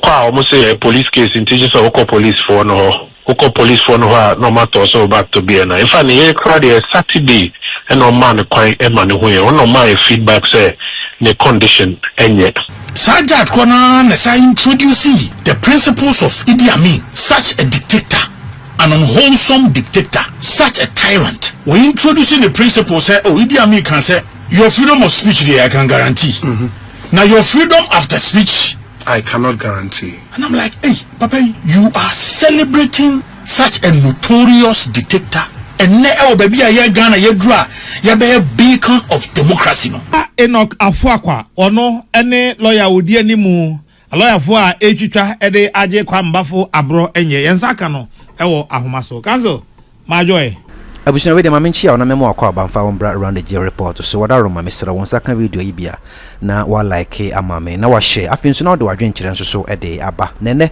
almost say a police case in teachers of police for no police for no matter also back to be in fact the crowd is Saturday and no man quite a man who no my feedback say the condition and yet Sajat Kwana Nessa introducing the principles of Idi Amin, such a dictator, an unwholesome dictator, such a tyrant. When introducing the principles, say, oh, Idi Amin can say, your freedom of speech there I can guarantee. Now your freedom after speech I cannot guarantee. And I'm like, hey, Papa, you are celebrating such a notorious dictator. And now, baby, I Ghana, you be a beacon of democracy. No, Enoch Afuakwa, or no, any lawyer would dear nimu, a lawyer for a echicha, ede aje kwambafo Abronye, Yansakano, ewo ahumaso. Kanzo, my joy. Abusha with the Maminchi on a memo about found around the J report. So what are my Mr. One second video ibia na wa like a mame na wa share. I feel so now do I drink so a day abba nene.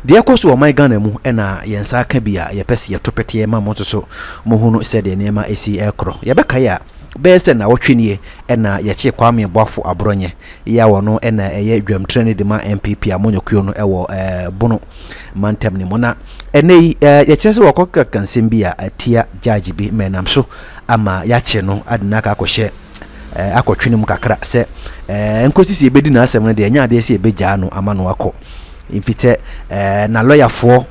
The course of my gun mu ena yensa kabia ya pesi ya topeti ma moto so muhunu said the name AC aircro. Yabeka ya best na wotwinie ena ya che kwame boafo Abronye ya wono ena eye dwam training de ma MPP amonyokuo no ewo bono mantem ni mona ene ya chese wakoka kansem bia atia judge bi menam so ama ya che no adina ka akɔhye akɔtwene mu kakra se nkosisi ebedi na asem no de nya ade se ebeja no ama no akɔ infite na lawyer for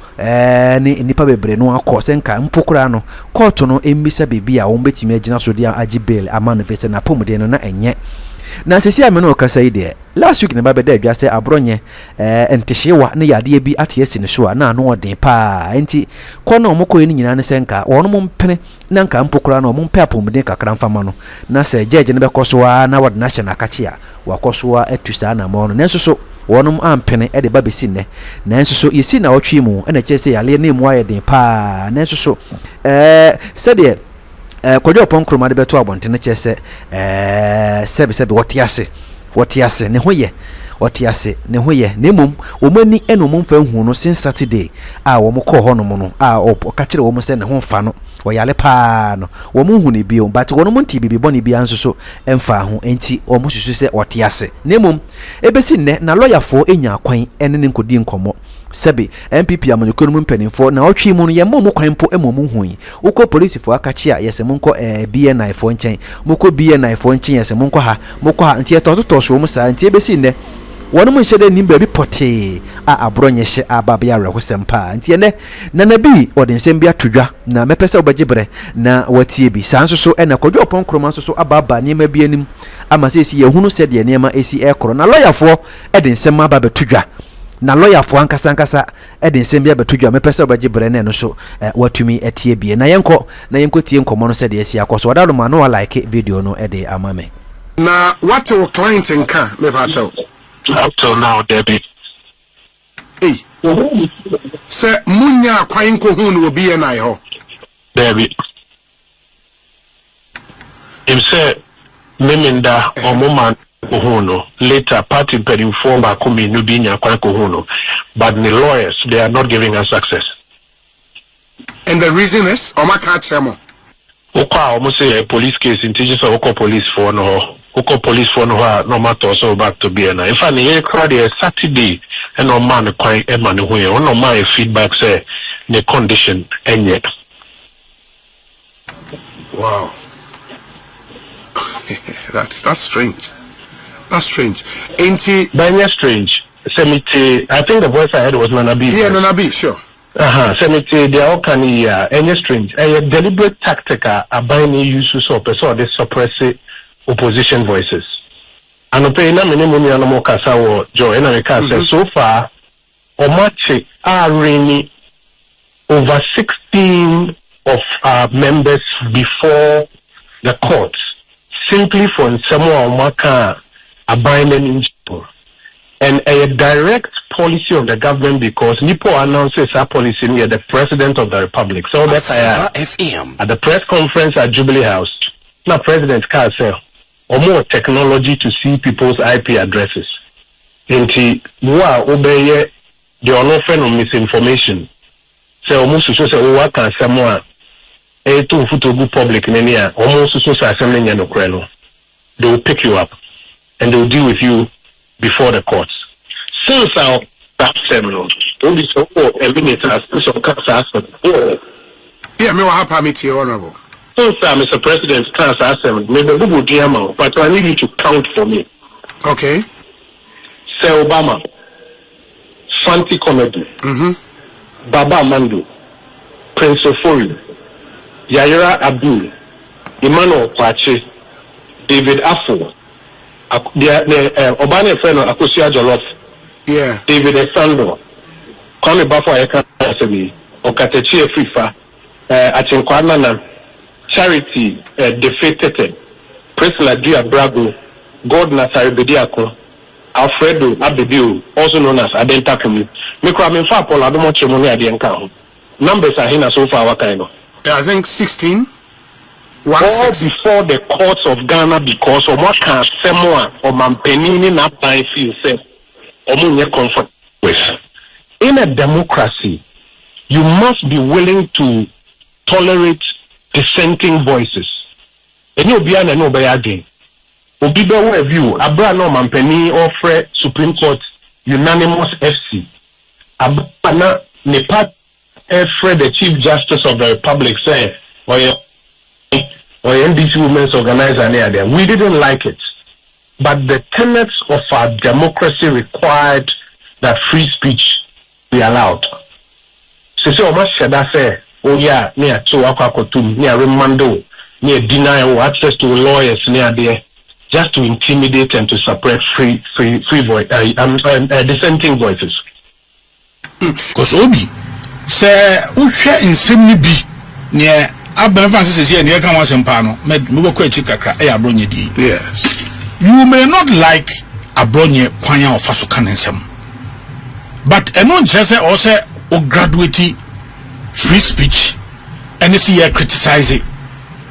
ni nipa bebre no akɔ senka mpokura no court no embisa bibia wo betimi agina so dia agi bail ama no fese na pomode no na enye na sesi ame no kasa ide last week na ba beda adwa se Abronye entehyewa ne yade bi atesi ne so na no odin pa enti kono omokɔ ni nyina ne senka wono mo mpene na nka mpokura no mo mpe apomode kakra mfama no na se judge ne bekoso na wode national kache a wakoso atusa na mo no nenso so wonum ampene e de babesi ne nanso so yesi na wotwe mu e na kyese yale na emu ayeden pa nanso so sede kodwo ponkroma de beto abonte ne kyese sebe wotiase ne hoye otiase ne hoye ne mum omani eno mum fa hu no since Saturday a wo mokɔ hɔ no mo no a ka kire wo mo se ne ho fa no wo yale pa no wo mu hu ne bio but wo no mo nti bibi bɔne bia nso so emfa ho enti wo mo susu se otiase ne mum ebesi ne na lawyer fo enya akwan ene ne nkodi nkomo sebe MPP amanyoko no mpanimfo na otwe mu no ye mo kwan po emomu hui ukɔ police fo akachi a yese monko BNI fo nchen moko BNI fo nchen yese monko ha moko ha nti etototo so mo sa nti ebesi ne wono mo nhede nim ba bi pote a Abronye hye ababa ya rehosempa nti ene na nabi odensem bi atodwa na mepese obagibre na watie bi sanso so ena kodwo ponkroma so ababa niema bi anim ama sesi yehunu se de niema esi ekoro na lawyer fo edensem ababa todwa na lawyer fo ankasa edensem bi abatodwa mepese obagibre na no so watumi etie bi na yenko tie nkomo no se de esi akoso wadalo ma no like video no ede amame na what your client nka me ba cho up till now, Debbie. Hey, sir, Munya Quainco Hun will be an eye ho. Debbie. Him said, Meminda or Moman Uhuno, later party per inform by Kumi Nubinia Quainco Huno, but the lawyers, they are not giving us access. And the reason is, Omakachamo. Oka almost say a police case in teachers of Oko police for no. Oko police for no matter so back to be in fact the crowd is Saturday and no man quite a man who no my feedback say the condition and yet wow. that's strange. That's strange. Ain't it very strange. I think the voice I heard was Nanabi. Yeah, Nanabi, sure. Semite they all can any strange a deliberate tactic a binding use of so they suppress opposition voices. And okay, na minimum animal kasa wo joy na kasa so far Omache are really over 16 of our members before the courts simply for someone Omaka abandon and a direct policy of the government because Nipo announces our policy near the president of the republic. So that's at the press conference at Jubilee House. Now President Carl said or more technology to see people's IP addresses. Enti wa obeye the onofen of misinformation. So almost so say what can someone to futugu public nenia almost so say assembly no kreno. They will pick you up and they will deal with you before the courts. Since our seminal. Only so a minute as special cancer. Yeah, me wa permit you, honorable. So, sir, Mr. President, cancer assembly. Maybe we will do but I need you to count for me. Okay. Sir Obama, Fanti Comedy, Baba Mando, Prince Ofori, Yaira Abdul, Emmanuel Kwache, David Afo, Obama friend of Akosia Jolof, yeah, David Esando, Kwame Bafo Ayeka Asebi, Okatechi Efifa, Achinkwana Charity Defeated, Priscilla Dia Brago, God Natari Bediako, Alfredo Abedio, also known as Adenta Kumi. Mikro fa Paul Adomo Chemoni Adienka. Numbers are here so far what kind of? I think 16. All before the courts of Ghana because of what can someone or Mampenini not by feel safe or munye comfort with. In a democracy, you must be willing to tolerate dissenting voices. And you'll be an over again. Obibe view, Abra no Mampeni offer Supreme Court unanimous FC. Abana Nepat Fred, the Chief Justice of the Republic, said, or NDC Women's Organizer near there. We didn't like it. But the tenets of our democracy required that free speech be allowed. So much should I say, oh yeah, near to Akwakotum, near Remando, near denial access to lawyers near there, just to intimidate and to suppress free voice, dissenting voices. Because Obi, say, who share in semi be near Abba Francis here near Kamas and Pano, Muboko Chikaka, Abronye. Yes. You may not like Abronye Kwanya or Fasukanesem, but a non just also or graduate free speech and you see criticize it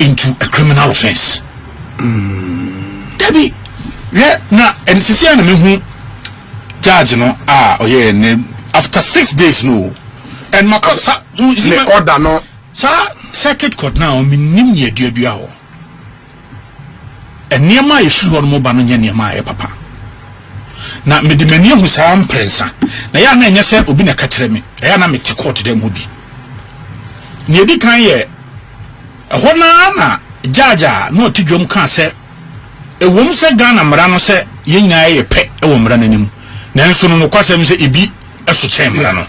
into a criminal offense. Debbie, yeah, now, and see, I mean, judge, no, oh yeah, after 6 days, no, and my order, no, sir, circuit court now, minim ye dubiao. And near my issue or mobile near my papa. Now, me the many who say I'm prensa. Now, ya na nyese obi na kachire me. Ya na me ti court dem obi. Near the kan ye. Na jaja no ti dwom kan se e wom se Ghana mra no se ye nyina ye pe e wo mra nanim. Nanso no kwasem se ebi eso chen mra no.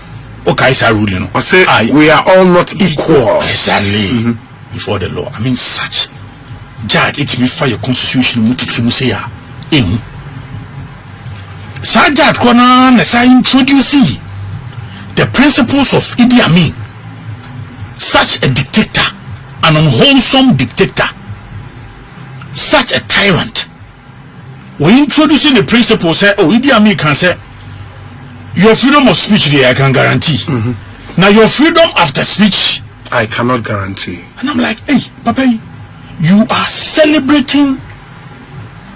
O kai sa rule no. Say we are all not equal. Exactly. Before the law. I mean such judge it me fire constitution mututu mu se ya. Ehu. Sa judge kona na sa introduce the principles of Idi Amin. Such a dictator, an unwholesome dictator, such a tyrant. When introducing the principle, say, oh, Idi Amin can say, your freedom of speech there I can guarantee. Now your freedom after speech, I cannot guarantee. And I'm like, hey, Papa, you are celebrating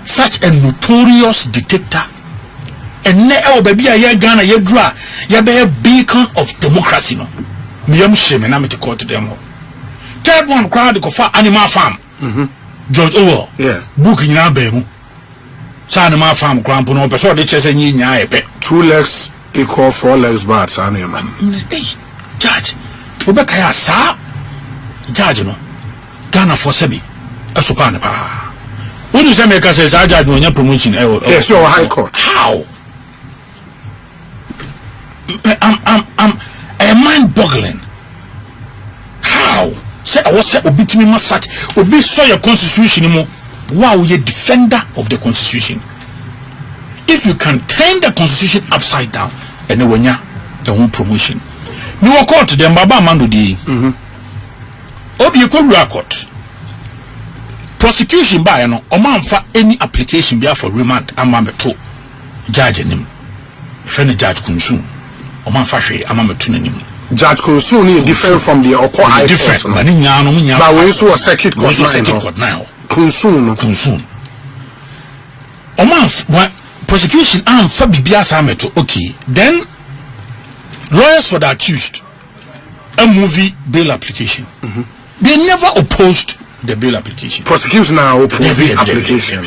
such a notorious dictator. And now, baby, I Ghana, you draw, you be a beacon of democracy, no. Me am shame and I'm to court to them. Third one, crowd go for Animal Farm. George Orwell. Yeah. Book in our baby. Animal Farm, Grandpa, no, but so they chase and yin ya pet. 2 legs equal 4 legs bad, son. Hey, Judge, Obekaya, sir. Judge, no. Ghana for Sebi. A sopan. What do you say, make us as I judge when you're promotion? Yes, your high court. How? I'm mind-boggling. How? Say I was say obitimi masach obi so your constitution mo. Wow, you defender of the constitution. If you can turn the constitution upside down, and when ya the whole promotion. No court them baba mando di. Obi ko court. Prosecution by no omanfa any application be for remand amameto judge nim. Friend judge kunsun. Omanfa hwe amameto nanim. Judge Kunsun is different from the Oko High Court. But we also a circuit court now. Kunsun. Prosecution for Bibias Ameto. Okay. Then lawyers for the accused a movie bail application. They never opposed the bail application. Prosecution now opposed the application.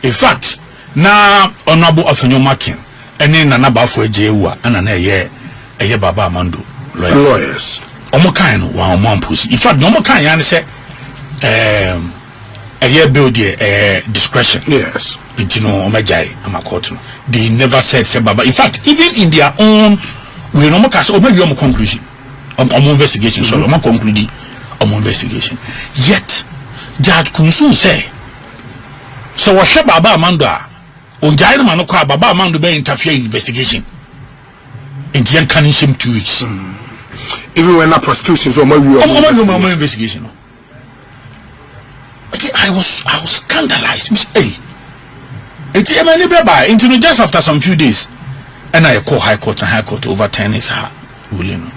In fact, now Honorable Afenyo Makin ene nana bafo ejewa ana na eye baba amando lawyers omo kan no wa omo amposi in fact no omo kan ya ne se bill the discretion. Yes. It they never said say baba. In fact, even in their own we no case or maybe conclusion on investigation. So no conclude on investigation. Yet Judge Kunsu say so what baba Amanda on Jaina Manoka baba Amanda be interfere in investigation. And then can him 2 weeks. Even when a prosecution so more investigation. I was scandalized. Hey, it's into just after some few days, and I call high court and high court overturn his ruling.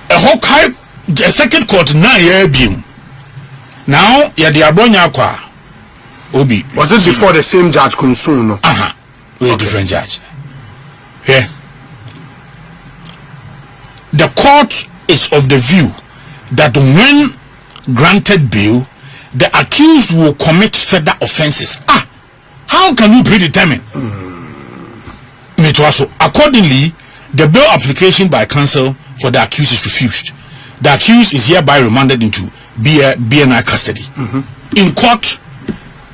A whole second court now beam. Now yeah, the Abronye Obi. Was it before the same Judge Kunsun? We're a different judge. Yeah. The court is of the view that when granted bail, the accused will commit further offenses. How can you predetermine? Accordingly, the bail application by counsel for the accused is refused. The accused is hereby remanded into BNI custody. In court,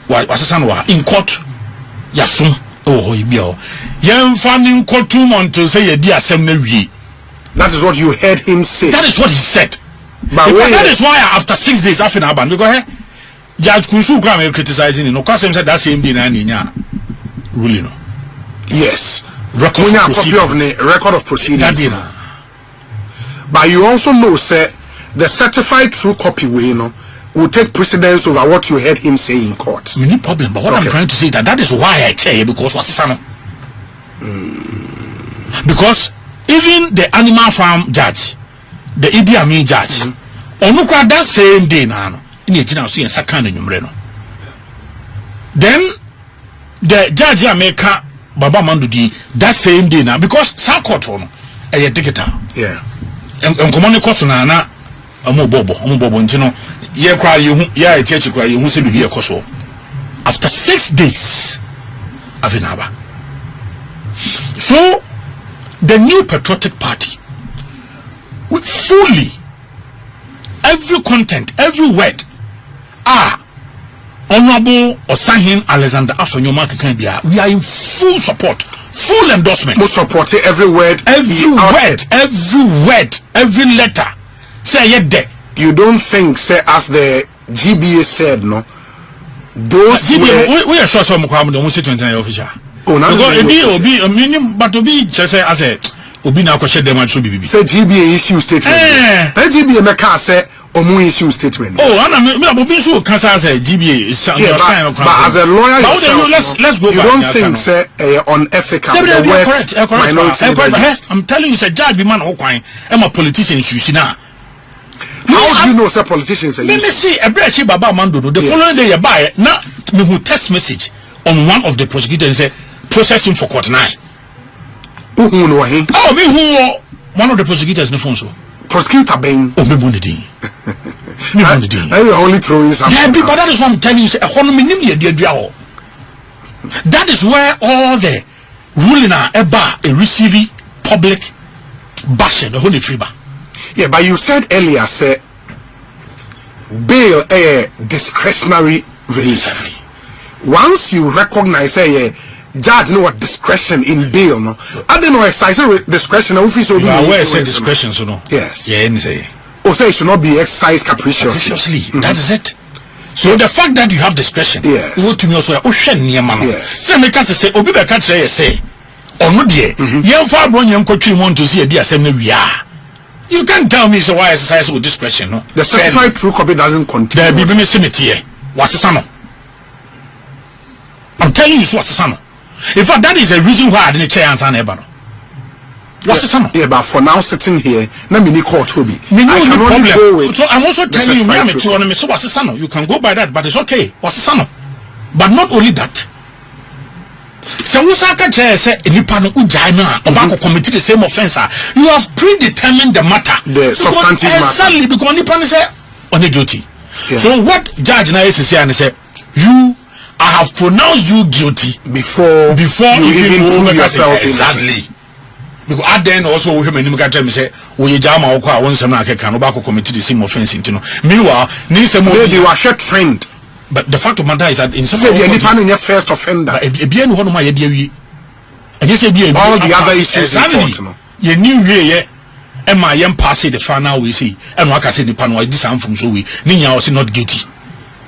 in court, yasum. That is what you heard him say. That is what he said. But that is why after 6 days after Aban, because Judge Kunsu Kram criticizing him. No, because him said that same day na ruling. Yes. Record of proceedings. But you also know, sir, the certified true copy way, will take precedence over what you heard him say in court. No problem. But what I'm trying to say is that is why I tell you, because what's son. Because even the animal farm judge, the Idi Amin judge, onukwa that same day na in the see and second in then the judge America Baba Mandudi that same day now because Sakot on a ticket. Yeah. And common cost na bobo ntino ye cry you ya church cry you say be koso after 6 days avinaba. So the new patriotic party with fully every content, every word Honorable Osahin Alexander Afonyoma Kekambia, we are in full support, full endorsement. We support every word, every letter. Say there. You don't think, say, as the GBA said, no? Those GBA, we are sure some crime don't say 29 official. Oh, now but just say as a Obi na question them should be. Say GBA issue statement. GBA make say omu issue statement. Oh, me Obi so can say GBA is sign of crime. But as a lawyer yourself, let's go you back. don't think say unethical the words correct. I'm telling you, say judge be man okwan. I'm a politician issue now. How do you know say politicians are? Let me see a breach Baba Mando. The following day you buy now me who text message on one of the prosecutors and say process him for court 9. Oh, me who one of the prosecutors in the phone so. Prosecutor Ben. Oh, me bonding. Me bonding. You only throwing something. Yeah, but that is what I'm telling you. Say, that is where all the ruling are about a receiving public bashing the whole free bar. Yeah, but you said earlier, say bail a discretionary release. Once you recognize judge know what discretion in bail, no? I don't know exercise discretion. Office will be discretion, so no. Yes. Yeah, say. Also, it should not be exercised capriciously. That is it. So the fact that you have discretion, yes. You to me also. Yes. So make us say, Obi be catch say, or no dear. You far Abronye country want to see a dear assembly we are. You can't tell me so why exercise with discretion, no? The certified true copy doesn't contain. There be missing it here. What's the son? I'm telling you, what's the son? In fact, that is the reason why I didn't chair answer never. What's the son? Yeah, but for now sitting here, let me court Toby. I can only go with. So I'm also telling you, so what's the son? You can go by that, but it's okay. What's the son? But not only that. So Usaka chair say Nipano Ujaina Obako committed the same offense. You have predetermined the matter. The substantive matter. Exactly, because Nipano say on the duty. Yeah. So what Judge Naisi say and say, you I have pronounced you guilty before you even prove yourself exactly. Because at then also we him tell me say we jama okwa won sem na keka no ba ko commit the same offense into no. Meanwhile, ni say mo maybe we share trend. But the fact of matter is that in some way any pan your first offender. Ebia no hono ma ye dia wi. And you say all the other issues exactly. You new way Emma yem pass the final we see and waka say the pan why this am from so we ni nya was not guilty.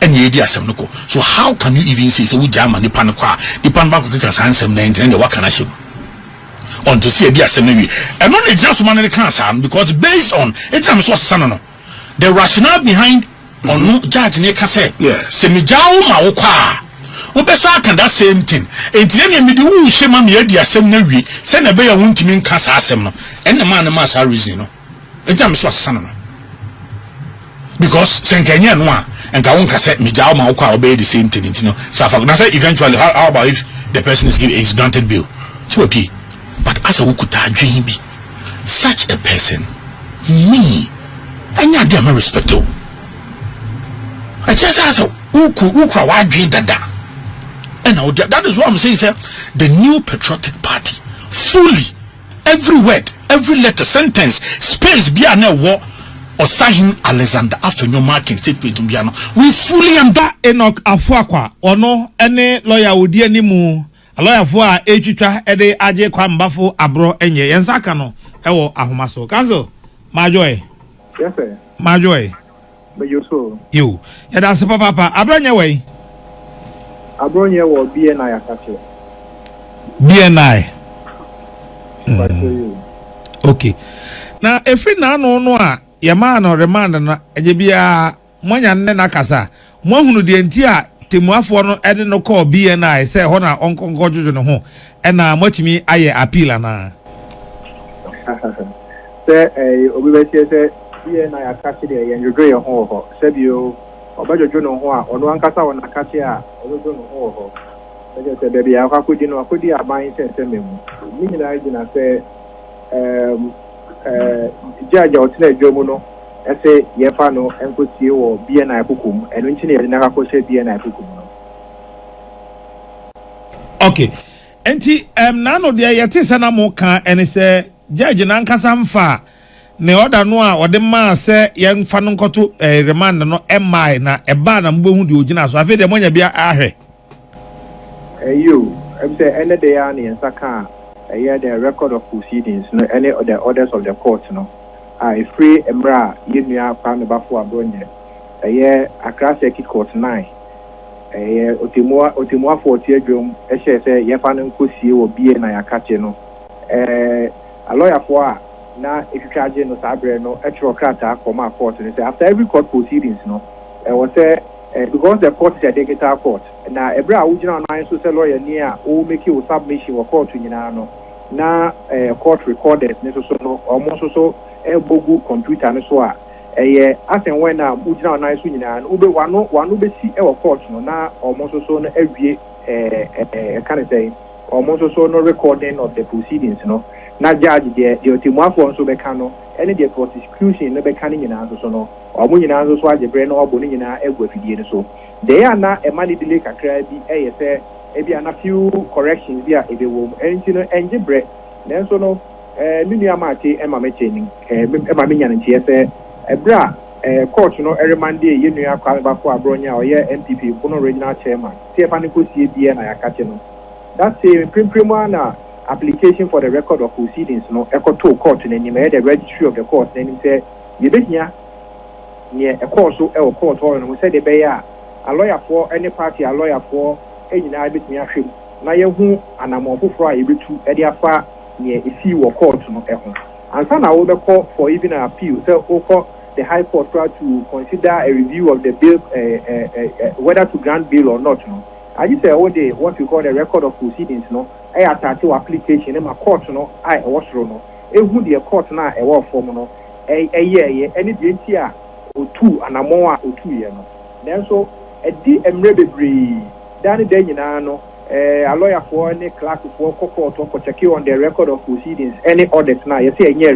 And ye dia asem no ko. So how can you even say we jama ni pan kwa the pan ba ko keka sansem na enten the waka na shim. On to see a dear seminary. And only just man in the cancer because based on it, I'm so son. The rationale behind or no judge Nika said, yes, Semijao Maoka. Obesa can that same thing. And then me do shema me dear seminary, send a bear won't mean cancer assem. And the man must have reason. And I'm so son. Because Senkanya no and Kawonka said Mijao Maoka obey the same thing. So eventually, how about if the person is granted bail? So okay. But as a wukuta dream be such a person, me, and ya damn respect. I just ask ukra wa dream dada. And now that is what I'm saying, sir. The new patriotic party, fully, every word, every letter, sentence, space, be a war or sign Alexander Afenyo marking statement to Biano. We fully am that Enoch Afuakwa or no any lawyer would dear nimu. A lawyer for a ejitwa ede aje kwa mbafo Abronye yensaka no ewo ahomaso kanzo majoy yes sir majoy but you so you ya da se papa Abronye we Abronye wo BNI akache BNI okay na efri na no a yama no remand na eje bia mwanya nne na kasa mo hunu de nti a temuafo no ede no call BNI say ho na onkonko jojo no ho e na matimi aye appeal na say obi be say BNI akachi de ye jojo ye ho ho say bio obajojo no ho a ono ankasa wona akachi a ojojo no ho ho say be bia akodi no akodi aban say memu ni nyina gina say judge otina dwomu no ese yefa no enkotie wo BNI kokum eno nchi ne na akakoshe BNI kokum no okay enti na no de yete se na mo kan ene se judge na nkasa mfa ne order no a ode ma se yemfa no nkoto remand no MI na eba na mbohu de ogina so afi de monya bia ahwe you say ene de ya ne nsaka the record of proceedings no any of the orders of the court no free emra yenua kwa me bafo Abronye Accra Circuit Court 9 otimua 40 adwom ehye se yefa no nkosie wo bie na yakache no a lawyer for na ekikaje no sabre no etro krata koma court no say after every court proceedings no was say because the court is a digital court na ebra ugina na so say lawyer ni a o make you submission wo court nyina no na court recorded ne so no almost so bogu computer no so a asen when na ugina na so nyina no ube wano be si e court no na almost so no awie can I say almost so no recording of the proceedings no na judge the otimuafo so be kan no any the prosecution no be kan nyina so no omo nyina so ajebre no obo nyina egwa fidie no so they are na e mani delay kakra bi say ebi ana few corrections bi a ebe wo enti no enjebre nenso no nunu amate ema mechening ema menya ntie say ebra court no remande yenu akwa bafo Abronye a oye MPP kuno regional chairman tie ne kosie bia na yakache no that's a primo na application for the record of proceedings no ekoto court na nyima the registry of the court na nim say yebehia ne court so e court ho no say de be ya a lawyer for any party a lawyer for enyina betumi ahwem na yehu anamon foforo a yebetu e de afa ne esi wo court no ho ansa na wo be call for even an appeal so wo call the high court to consider a review of the bill whether to grant bail or not no I just say what we call the record of proceedings no I attach to application in my court no I was no ehu the court na e wo form no any dey a otu anamon a otu ye no then so edi emre bebre dan dey nyina no a lawyer for any clerk for court to check on the record of proceedings any audit na you say enye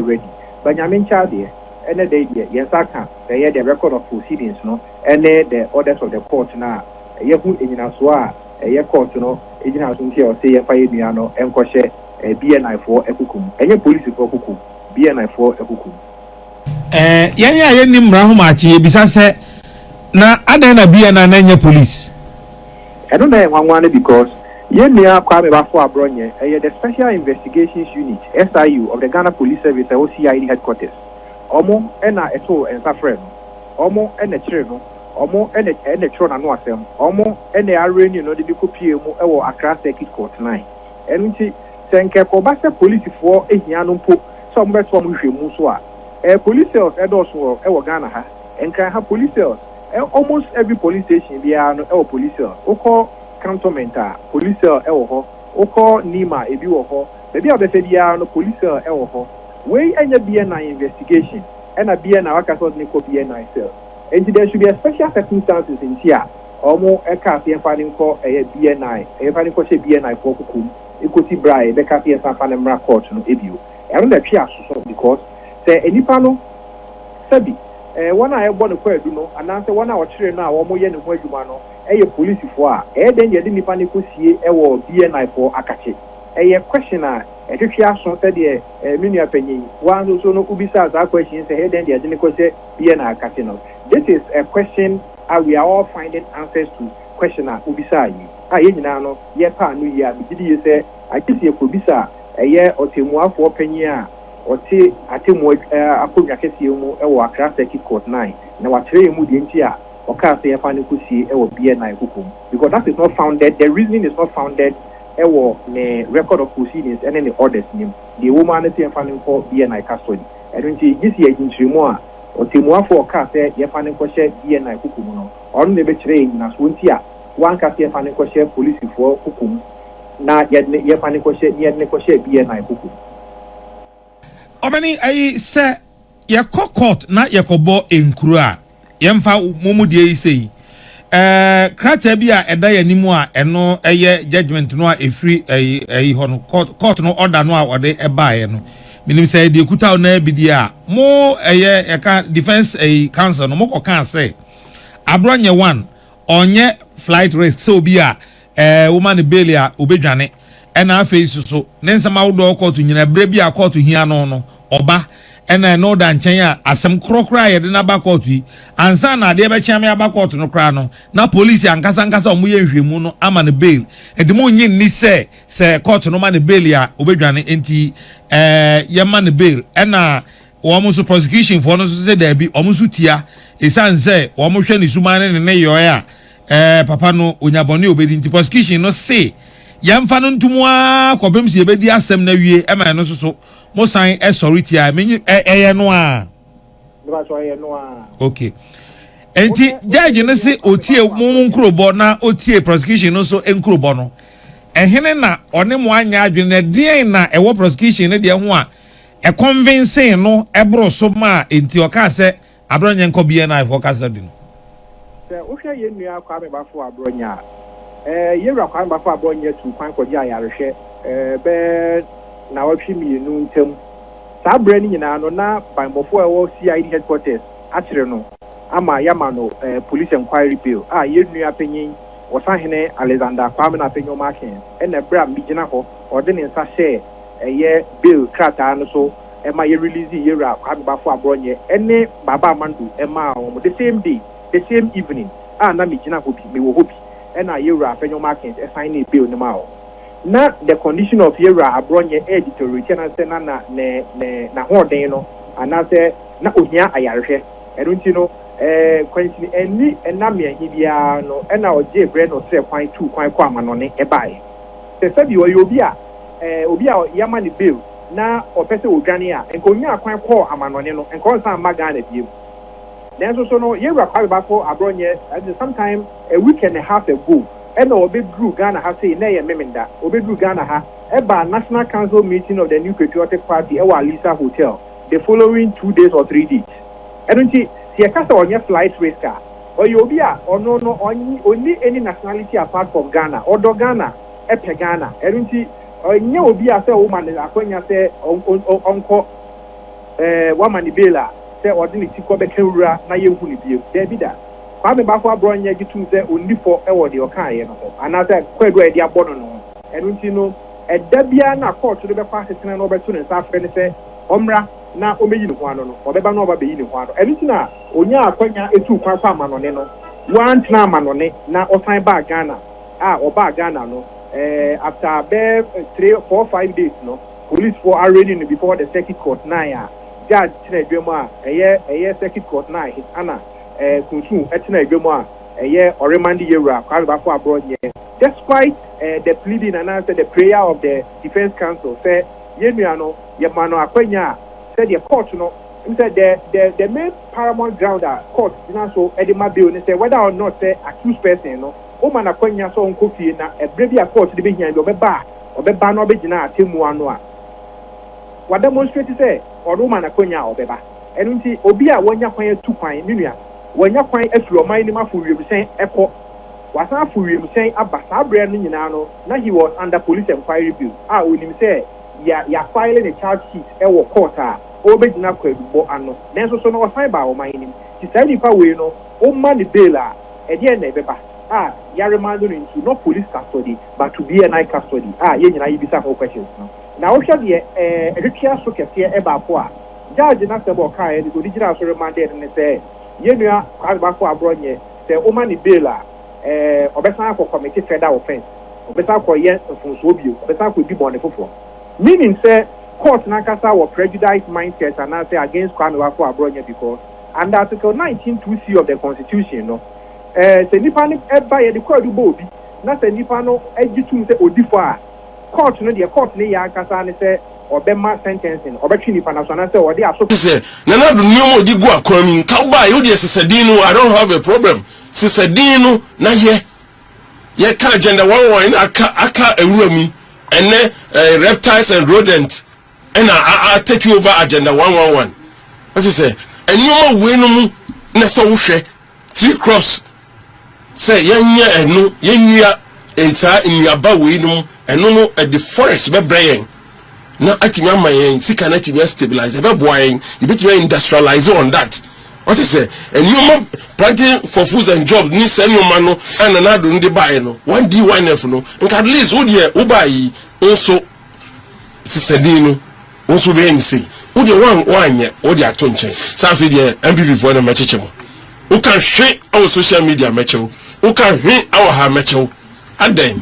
ready but nyamin child there any day yes aka the record of proceedings no any the orders of the court na ɛyɛ hu enyina so a ɛyɛ court no egyina so nti ɔsɛ yɛ fa yɛ nua no ɛnkɔhyɛ BNI for ekukum ɛnyɛ police for ekukum BNI for ekukum yɛn a yɛn nim mmara ho maakye ebisa sɛ na adan na BNI na ɛnyɛ police ɛno na yɛ nwanwa no because yɛn nua Kwame Bafo Abronye ɛyɛ the Special Investigations Unit SIU of the Ghana Police Service ɛwɔ CID headquarters ɔmo ɛna ɛto nsafrɛ no ɔmo ɛna kyerɛ no ɔmo ɛna kyerɛ n'ano asɛm ɔmo ɛna arrange no de kɔpie mu ɛwɔ Accra Circuit Court 9 ɛno nti sɛ nkɛkɔba sɛ polisifoɔ ehia no mpo sɛ ɔmo bɛto ɔmo hwɛ mu so a police cells ɛdɔɔso ɛwɔ Ghana ha nkran ha police cells almost every police station biara no ɛwɔ police cell wokɔ cantonment a police cell ɛwɔ hɔ wokɔ Nima ebi wɔ hɔ baabi a ɔbɛsɛ biara no police cell ɛwɔ hɔ wei ɛnyɛ BNI investigation ɛna BNI waka sɛ ɔde ne kɔ BNI cell nti there should be a special circumstances nti a ɔmo ɛka ase ɛfa ne nkɔ ɛyɛ BNI ɛfa ne nkɔ hyɛ BNI fɔ kukum ekosi bra ɛbɛka ase ɛfa fa ne mmra court no ebio ɛno na twi asoso because sɛ enipa no sɛbi wɔn a ɛbɔ ne kɔ edu no anaasɛ wɔn a wɔkyerɛ no a wɔn yɛ ne ho adwuma no ɛyɛ polisifoɔ a ɛyɛ dɛn yɛde nipa ne kɔsie ɛwɔ BNI fɔ akakye ɛyɛ question a ɛhwehwɛ aso sɛdeɛ menua panyin wɔn nso no ubisa saa question sɛ ɛyɛ dɛn yɛde ne kɔhyɛ BNI akakye no this is a question we are all finding answers to question a ubisa yi a yɛn nyinaa no yɛ pa ano yi a bigidi yɛ sɛ akyesi ekobisa ɛyɛ ɔtɛmuafoɔ panyin a ɔte atemu akonnwa kɛseɛ mu ɛwɔ Accra Circuit Court 9 na wakyerɛ mu deɛ nti a ɔkaa sɛ yɛfa ne kɔsie ɛwɔ BNI kukum because that is not founded the reasoning is not founded ɛwɔ ne record of proceedings ɛne ne orders nim deɛ wɔn ano sɛ yɛfa ne nkɔ BNI custody ɛno nti gye si agyinkyerɛmu a ɔtɛmuafoɔ ɔkaa sɛ yɛfa ne nkɔhyɛ BNI kukum no ɔno na ɛbɛkyerɛ yɛ nyina so nti a wanka sɛ yɛfa ne nkɔhyɛ polisifoɔ kukum na yɛfa ne nkɔhyɛ BNI kukum ɔbɛni ayi sɛ yɛkɔ court na yɛkɔbɔ enkuro a yɛmfa mumu deɛ yi sɛ yi krataa bi a ɛda yɛ nimu a ɛno ɛyɛ judgment no a efiri ɛyi hɔ no court no order no a wɔde ɛbaeɛ no minim sɛ deɛ kuta na bi deɛ a mo ɛyɛ ɛka defense council no mo kɔ kan sɛ Abronye 1 ɔnyɛ flight risk sɛ obi a woman ne bail a obedwane ɛna afei so ne nsɛm awodo court nyina bre bi a court hia no ɔba ɛna no da nkyɛn a asɛm krokra yɛde na ba court yi ansa na ade bɛkyɛn me aba court no kra no na police ankasa ɔmo yɛ nhwɛmu no ama ne bail ɛde mo nyi ni sɛ court no ma ne bail a obedwane enti yɛ ma ne bail ɛna wɔn so prosecution for no so sɛ dabi ɔmo so tia esan sɛ wɔn hwɛ ne suma ne yɔɛ a papa no onyabɔne obedi nti prosecution no say yɛmfa no ntumwa kɔbem si yɛbɛdi asɛm na wie ɛma no so mo san sorry tia me ɛyɛ no a okay enti judge no se otie mo nkrobɔ na otie prosecution no so nkrobɔ no ɛhene na ɔne mo anya adwene na deɛn na ɛwɔ prosecution no deɛ ho a convincing no ɛboro so ma enti ɔka sɛ Abronye nkɔ BNI for kasa di no sɛ wohwɛ yɛ nua Kwame Bafo Abronye a yɛwura Kwame Bafo Abronye tu kwan kɔgye ayarehwɛ bɛɛ na wɔtwe mmienu ntam saa berɛ no nyinaa no na banbɔfoɔ a ɛwɔ CID headquarters akyerɛ no ama yɛma no police inquiry bill a yɛnnua panyin wɔsahene Alexander Kwame na panyin ɔmaken ɛna berɛ a megyina hɔ ɔde ne nsa hyɛ ɛyɛ bill krataa no so ɛma yɛrelease yɛwura Kwame Bafo Abronye ɛne Baba Amando ɛma wɔn the same day the same evening a na megyina hɔ bi mewɔ hɔ bi ɛna yɛwura panyin ɔmaken ɛsan ne bill no ma hɔ na the condition of yɛwura Abronye deteriorate na sɛ na hoɔden no anaasɛ na ohia ayarehwɛ ɛno nti no kwansi ɛni ɛnam yɛn biara no ɛna ɔgye brɛ no sɛ kwan tu kwan kɔ amanɔne ɛbaeɛ sɛ sɛbi ɔyɛ obi a yɛama ne bail na ɔpɛ sɛ odwane a nkonya kwan kɔ amanɔne no nkɔnsa ama Ghana biem nanso so no yɛwura Kwame Bafo Abronye sometime a week and a half ago ɛna obedru Ghana ha sei na yɛ memenda obedru Ghana ha ɛba National Council meeting of the New Patriotic Party ɛwɔ Alisa Hotel the following 2 days or 3 days ɛno nti si yɛka sɛ ɔnyɛ flight risk a ɔyɛ obi a ɔno no ɔni any nationality apart from Ghana ɔdɔ Ghana ɛpɛ Ghana ɛno nti ɔnyɛ obi a sɛ ɔma ne akɔnya sɛ ɔnkɔ wama ne bail a sɛ ɔde ne ti kɔ bɛka wura na yɛnhu ne bio daabi da Kwame Bafo Abronye gitu say only for e wo de okan ye no and as kwedu e de abono no enu nti no e da bia na court do be kwa setena no beto ne sa frɛ ne sɛ omra na omeyi ne ho ano no obeba na oba beyi ne ho ano enu nti na onya akwanya etu kwa kwa manone no one na manone na osan ba Ghana oba Ghana no after 3 4 5 days no police for arraigning before the circuit court na ya judge tena dwemu a eye circuit court na his ana kunsu etena dwemu a eye oremandi yewura Kwame Bafo Abronye despite the pleading and answer the prayer of the defense counsel say yenua no ye mano akwanya said the court no him said the main paramount ground court dina so edema bill ni say whether or not say accused person no o man akwanya so onko fie na ebre bi a court de be hian bi obeba na obegina atemu ano a wa demonstrate say odo man akwanya obeba enu nti obi a wonya kwan atu kwan ninua wonya kwan afiri oman ni mafu wiemsen ekọ wasan afu wiemsen aba sabre no nyina no na he was under police inquiry bill onim say ya file the charge sheet ewo court obegina kwadubo ano nenso so no wasan ba oman ni ti sai nipa we no o man ni bail e de na ebeba ya remand no into not police custody but to be a night custody ye nyina yibisa for questions no na wo hwe de edetwa so kese eba po judge na sebo kai the original so remanded ne say yenua Kwame Bafo Abronye say o man ni bail obesan akọ committee federal offense obesan akọ ye funso bio obesan akọ bi bone fofo meaning say court na kasa were prejudice mindset and say against Kwame Bafo Abronye because under article 19(2)(c) of the constitution no say nipa ni eba ye the court do obi na say nipa no agitum say odifo a court no the court ni ya kasa ni say obema sentencing obetwi nipa na so na say odi aso say na na do nyomo di go akwami nka ba you dey sisadin I don't have a problem sisadin na ye ka agenda 11 aka ewurami ene reptiles and rodents and I take you over agenda 111 what you say enyomo we no mu na so wo hwe 3 crops say yenya enu yenua eta nyaba we no enu no the forest be brayen na atimi amayen sika na atimi stabilize be boyen ibitimi industrialize on that what is say enyomo planting for foods and jobs ni say enyomo no ana na do ndi bae no 1D1F no nka at least wo de ubai nso sisadin no nso be ni say wo de wanye wo de ato nchen safi de MPP for na mecheche mo wo kan hwe on social media mechewo wo kan hwe awa ha mechewo adan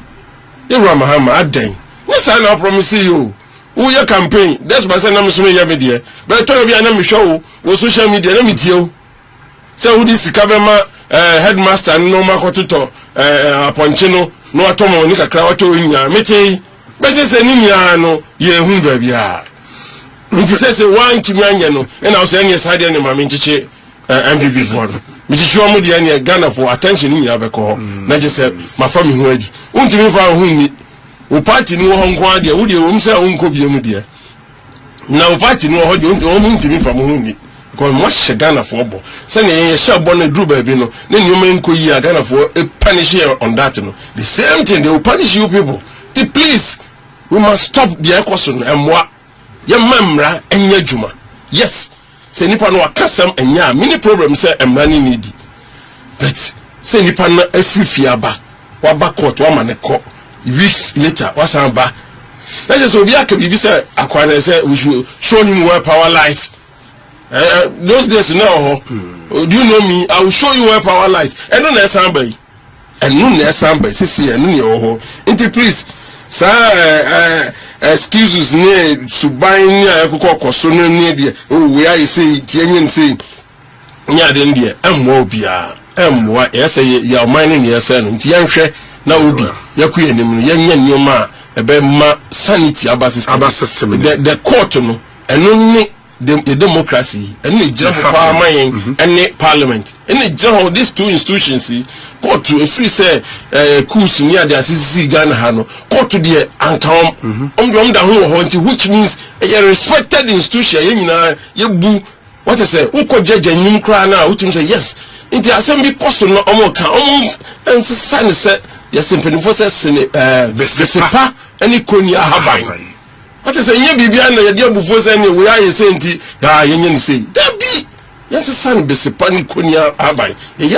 Ewura Mahama adan ni say na promise you who your campaign that's why say na me so me media but to be na me show wo social media na me tie o say who this kabema headmaster no makototo aponche no atomo ni kakra wato nya meti but say ni nya no ye hu ba bia nti say one timi anya no e na so anya sade ne ma me ncheche MPP for me chicho mo de anya Ghana for attention ni nya be ko na je say ma fa me hu adi untimi fa hu ni o party no ho nko ade wo de wo mse wo nko biem de na o party no ho de wo untimi fa mo hu ni because mo hye Ghana for bo say na ye hye bo na dru ba bi no na nyoma nko yi a Ghana for punish you on that no the same thing they will punish you people please we must stop the equation emwa ye mamra enya djuma yes say nipa no akasam enya mini problem say emra ni need but say nipa na afifi aba wa ba court wa maneko weeks later wasan ba let's just obi akabi say akwana say we should show him where power lies those days now do you know me I will show you where power lies eno na esan ba eno na esan ba sisi eno ne ho inti please sir excuses ne suban ni akoko koso no ne de we are say tienye say nya de ndie emmo obia emmo say ya man ne say no nti yanhwe na obi yakuye nim no yanya nyoma ebe ma sanity aba system the court no eno ne the democracy and the general parliament and the parliament and the general these two institutions court to free say coups near the assisi Ghana hano court to the ankam da ho which means a respected institution yina yebu what I say uko judge nyum kra na which means yes into assembly cost no omoka and san say yes impedifo say besepa any konya haban what is a bibia na yede abufo say ne we aye senti ya yenye ni sei da bi yes san besepa ni konya haban yes